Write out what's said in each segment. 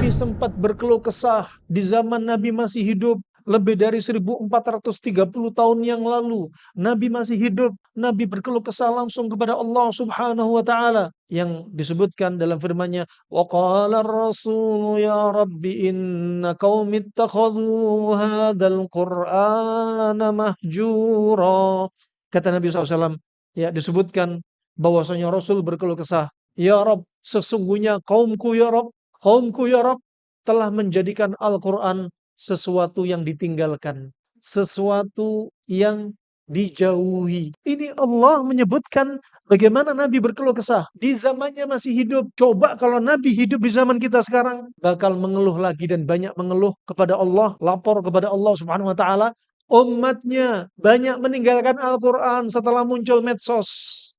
Nabi sempat berkeluh kesah di zaman Nabi masih hidup. Lebih dari 1430 tahun yang lalu, Nabi masih hidup. Nabi berkeluh kesah langsung kepada Allah Subhanahu wa taala yang disebutkan dalam firman-Nya, "Wa qala ar-rasulu ya rabbi inna qaumi ittakhadhu hadzal qur'ana mahjura." Kata Nabi SAW, ya disebutkan bahwasanya Rasul berkeluh kesah, "Ya Rabb, sesungguhnya kaumku ya Rabb, kaumku ya Rabb telah menjadikan Al-Quran sesuatu yang ditinggalkan, sesuatu yang dijauhi." Ini Allah menyebutkan bagaimana Nabi berkeluh kesah di zamannya masih hidup. Coba kalau Nabi hidup di zaman kita sekarang, bakal mengeluh lagi dan banyak mengeluh kepada Allah, lapor kepada Allah Subhanahu wa taala. Umatnya banyak meninggalkan Al-Quran setelah muncul medsos,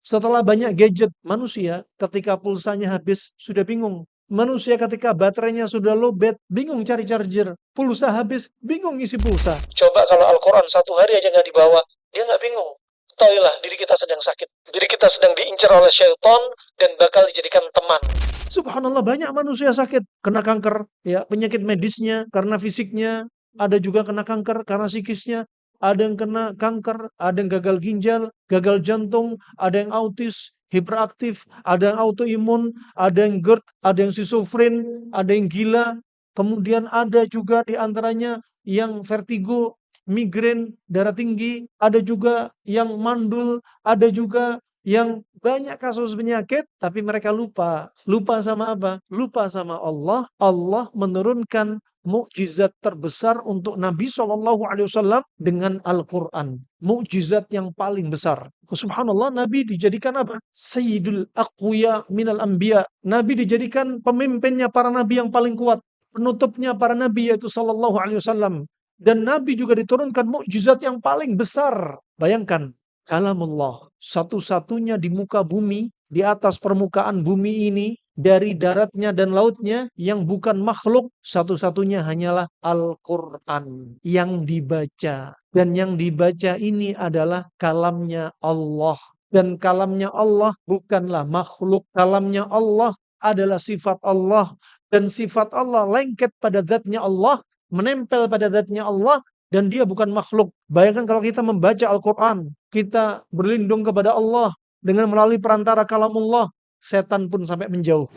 setelah banyak gadget. Manusia ketika pulsanya habis sudah bingung. Manusia ketika baterainya sudah lowbat, bingung cari charger. Pulsa habis, bingung isi pulsa. Coba kalau Al-Quran satu hari aja nggak dibawa, dia nggak bingung. Ketahuilah diri kita sedang sakit. Diri kita sedang diincar oleh syaitan dan bakal dijadikan teman. Subhanallah, banyak manusia sakit. Kena kanker, ya penyakit medisnya, karena fisiknya. Ada juga kena kanker karena psikisnya. Ada yang kena kanker, ada yang gagal ginjal, gagal jantung, ada yang autis, hiperaktif, ada yang autoimun, ada yang GERD, ada yang schizofren, ada yang gila. Kemudian ada juga di antaranya yang vertigo, migrain, darah tinggi, ada juga yang mandul, ada juga yang banyak kasus penyakit, tapi mereka lupa. Lupa sama apa? Lupa sama Allah. Allah menurunkan mukjizat terbesar untuk Nabi SAW dengan Al-Quran. Mukjizat yang paling besar. Subhanallah, Nabi dijadikan apa? Sayyidul Aqwiya minal Anbiya. Nabi dijadikan pemimpinnya para Nabi yang paling kuat. Penutupnya para Nabi yaitu Sallallahu Alaihi Wasallam. Dan Nabi juga diturunkan mukjizat yang paling besar. Bayangkan, kalamullah, satu-satunya di muka bumi, di atas permukaan bumi ini, dari daratnya dan lautnya, yang bukan makhluk, satu-satunya hanyalah Al-Quran yang dibaca. Dan yang dibaca ini adalah kalamnya Allah. Dan kalamnya Allah bukanlah makhluk. Kalamnya Allah adalah sifat Allah. Dan sifat Allah lengket pada zatnya Allah, menempel pada zatnya Allah, dan dia bukan makhluk. Bayangkan kalau kita membaca Al-Quran, kita berlindung kepada Allah dengan melalui perantara kalamullah, setan pun sampai menjauh.